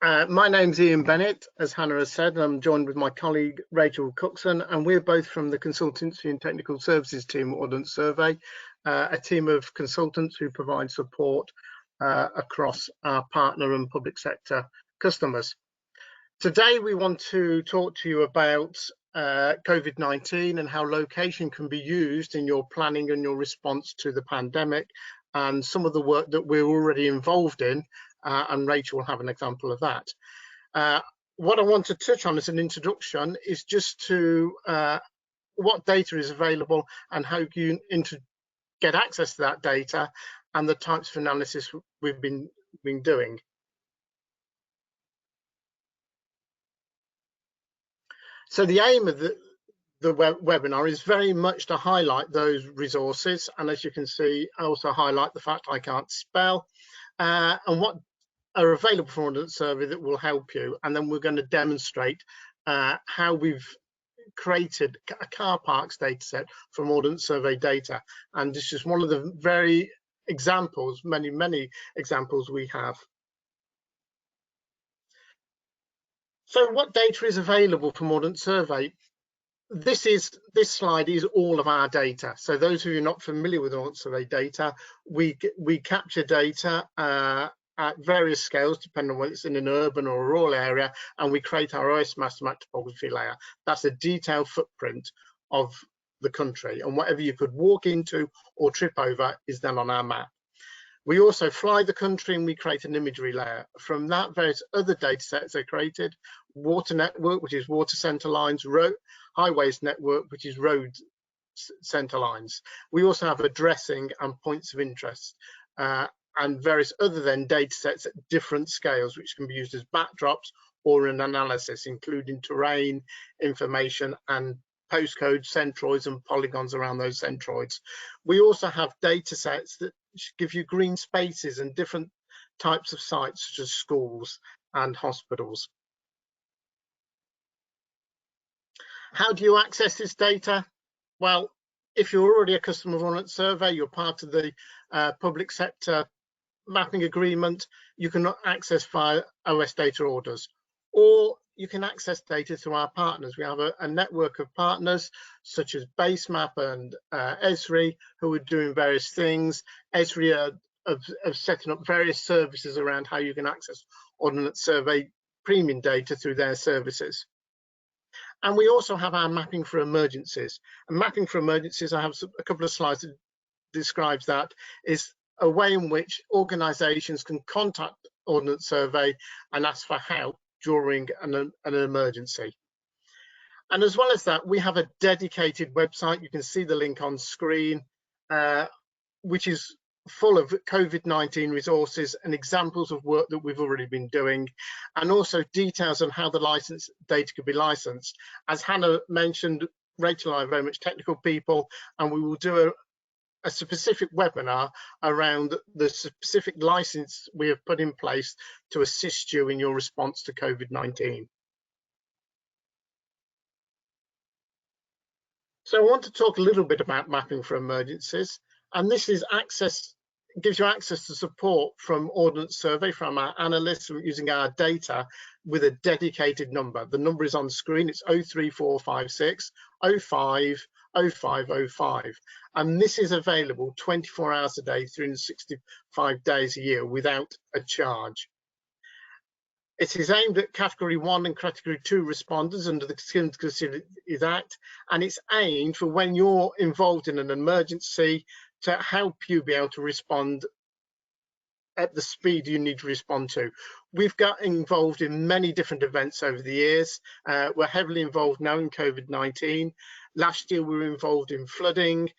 My name's Ian Bennett, as Hannah has said. I'm joined with my colleague Rachel Cookson, and we're both from the Consultancy and Technical Services team at Ordnance Survey, a team of consultants who provide support across our partner and public sector customers. Today, we want to talk to you about COVID-19 and how location can be used in your planning and your response to the pandemic, and some of the work that we're already involved in. And Rachel will have an example of that. What I want to touch on as an introduction is just to what data is available and how you get access to that data and the types of analysis we've been doing. So the aim of the webinar is very much to highlight those resources, and as you can see, I also highlight the fact I can't spell and what are available for Ordnance Survey that will help you. And then we're going to demonstrate how we've created a car parks data set from Ordnance Survey data. And this is one of the very examples, many examples we have. So what data is available from Ordnance Survey? This slide is all of our data. So those of you not familiar with Ordnance Survey data, we capture data at various scales, depending on whether it's in an urban or a rural area, and we create our OS master map topography layer. That's a detailed footprint of the country, and whatever you could walk into or trip over is then on our map. We also fly the country and we create an imagery layer. From that, various other data sets are created: water network, which is water center lines; highways network, which is road center lines. We also have addressing and points of interest, and various other data sets at different scales, which can be used as backdrops or an analysis, including terrain information and postcodes, centroids and polygons around those centroids. We also have data sets that give you green spaces and different types of sites, such as schools and hospitals. How do you access this data? Well, if you're already a customer of Ordnance Survey, you're part of the public sector mapping agreement, you can access via OS data orders, or you can access data through our partners. We have a network of partners such as Basemap and Esri, who are doing various things. Esri are setting up various services around how you can access Ordnance Survey premium data through their services. And we also have our mapping for emergencies. And mapping for emergencies, I have a couple of slides that describes that, is a way in which organisations can contact Ordnance Survey and ask for help during an emergency. And as well as that, we have a dedicated website. You can see the link on screen, which is full of COVID-19 resources and examples of work that we've already been doing, and also details on how the license data could be licensed. As Hannah mentioned, Rachel and I are very much technical people, and we will do a specific webinar around the specific license we have put in place to assist you in your response to COVID-19. So I want to talk a little bit about mapping for emergencies, and this is gives you access to support from Ordnance Survey, from our analysts, using our data with a dedicated number. The number is on screen. It's 03456 05 0505, and this is available 24 hours a day, 365 days a year without a charge. It is aimed at Category 1 and Category 2 responders under the Critical Facilities Act, and it's aimed for when you're involved in an emergency to help you be able to respond at the speed you need to respond to. We've got involved in many different events over the years. We're heavily involved now in COVID-19. Last year we were involved in flooding,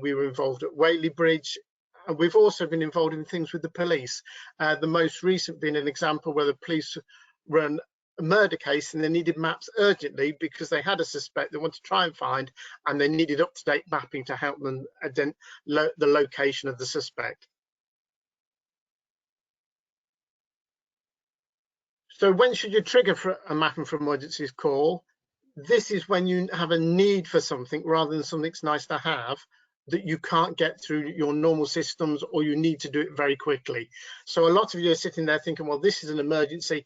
we were involved at Whaley Bridge, and we've also been involved in things with the police. The most recent being an example where the police run a murder case and they needed maps urgently because they had a suspect they wanted to try and find, and they needed up-to-date mapping to help them identify the location of the suspect. So when should you trigger for a mapping for emergencies call? This is when you have a need for something rather than something that's nice to have that you can't get through your normal systems, or you need to do it very quickly. So a lot of you are sitting there thinking, well, this is an emergency.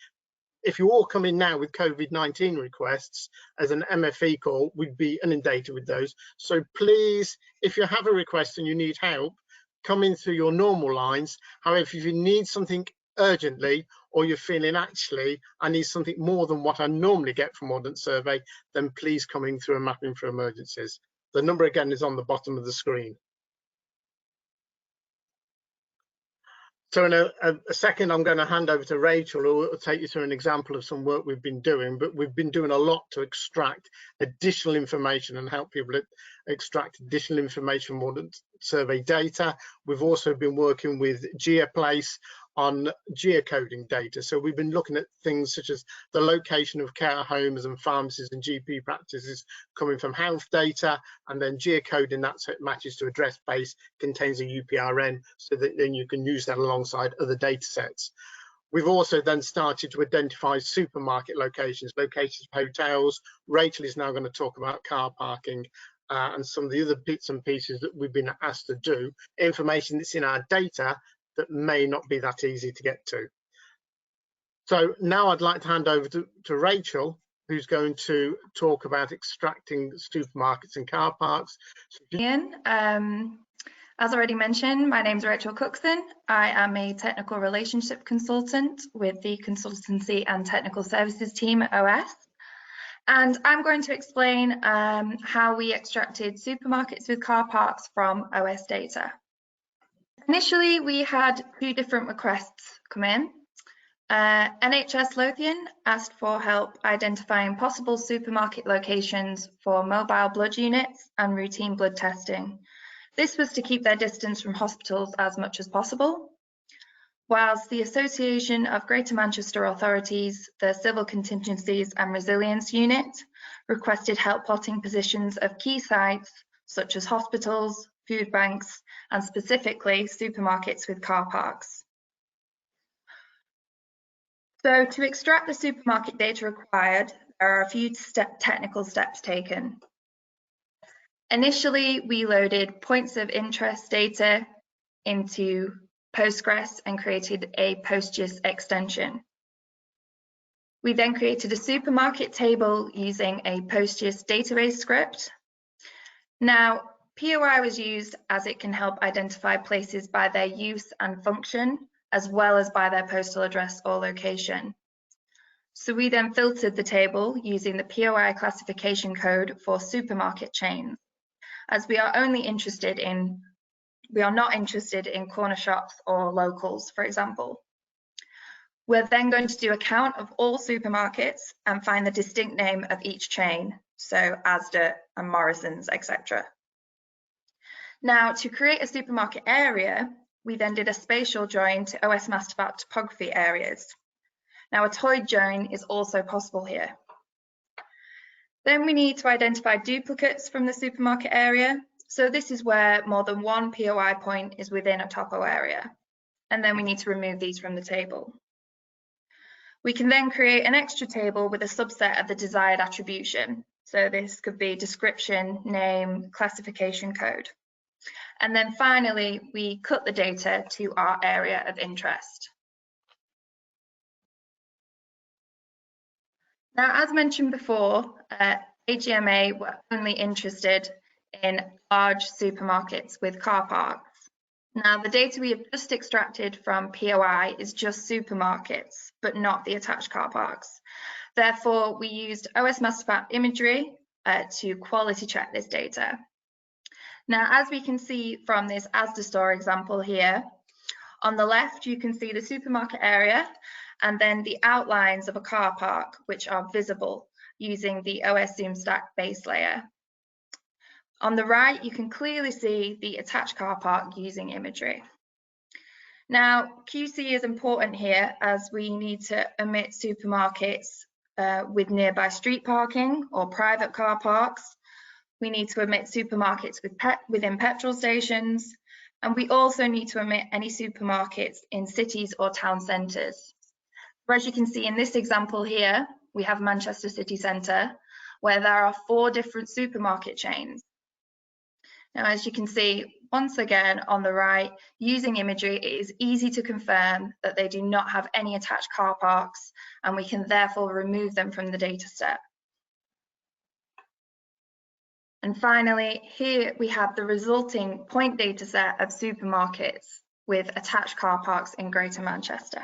if you all come in now with COVID-19 requests as an MFE call, we'd be inundated with those. So please, if you have a request and you need help, come in through your normal lines. However, if you need something urgently, or you're feeling actually I need something more than what I normally get from Ordnance Survey, then please come in through a Mapping for Emergencies. The number again is on the bottom of the screen. So in a second, I'm going to hand over to Rachel, who will take you through an example of some work we've been doing, but we've been doing a lot to extract additional information and help people extract additional information from Ordnance Survey data. We've also been working with GeoPlace on geocoding data. So we've been looking at things such as the location of care homes and pharmacies and GP practices coming from health data, and then geocoding that so it matches to address base, contains a UPRN, so that then you can use that alongside other data sets. We've also then started to identify supermarket locations, locations of hotels. Rachel is now going to talk about car parking and some of the other bits and pieces that we've been asked to do, information that's in our data that may not be that easy to get to. So now I'd like to hand over to Rachel, who's going to talk about extracting supermarkets and car parks. Ian, as already mentioned, my name is Rachel Cookson. I am a technical relationship consultant with the consultancy and technical services team at OS. And I'm going to explain how we extracted supermarkets with car parks from OS data. Initially, we had two different requests come in. NHS Lothian asked for help identifying possible supermarket locations for mobile blood units and routine blood testing. This was to keep their distance from hospitals as much as possible. Whilst the Association of Greater Manchester Authorities, the Civil Contingencies and Resilience Unit, requested help plotting positions of key sites such as hospitals, food banks, and specifically supermarkets with car parks. So to extract the supermarket data required, there are a few technical steps taken. Initially, we loaded points of interest data into Postgres and created a PostGIS extension. We then created a supermarket table using a PostGIS database script. Now, POI was used as it can help identify places by their use and function, as well as by their postal address or location. So we then filtered the table using the POI classification code for supermarket chains, as we are not interested in corner shops or locals, for example. We're then going to do a count of all supermarkets and find the distinct name of each chain, so Asda and Morrison's, etc. Now, to create a supermarket area, we then did a spatial join to OS Mastermap topography areas. Now, a toy join is also possible here. Then we need to identify duplicates from the supermarket area. So this is where more than one POI point is within a topo area. And then we need to remove these from the table. We can then create an extra table with a subset of the desired attribution. So this could be description, name, classification code. And then finally, we cut the data to our area of interest. Now, as mentioned before, AGMA were only interested in large supermarkets with car parks. Now, the data we have just extracted from POI is just supermarkets, but not the attached car parks. Therefore, we used OS Mastermap imagery to quality check this data. Now, as we can see from this Asda store example here, on the left, you can see the supermarket area and then the outlines of a car park, which are visible using the OS ZoomStack base layer. On the right, you can clearly see the attached car park using imagery. Now, QC is important here as we need to omit supermarkets with nearby street parking or private car parks. We need to omit supermarkets within petrol stations, and we also need to omit any supermarkets in cities or town centres. As you can see in this example here, we have Manchester City Centre, where there are 4 different supermarket chains. Now, as you can see, once again, on the right, using imagery, it is easy to confirm that they do not have any attached car parks, and we can therefore remove them from the data set. And finally, here we have the resulting point data set of supermarkets with attached car parks in Greater Manchester.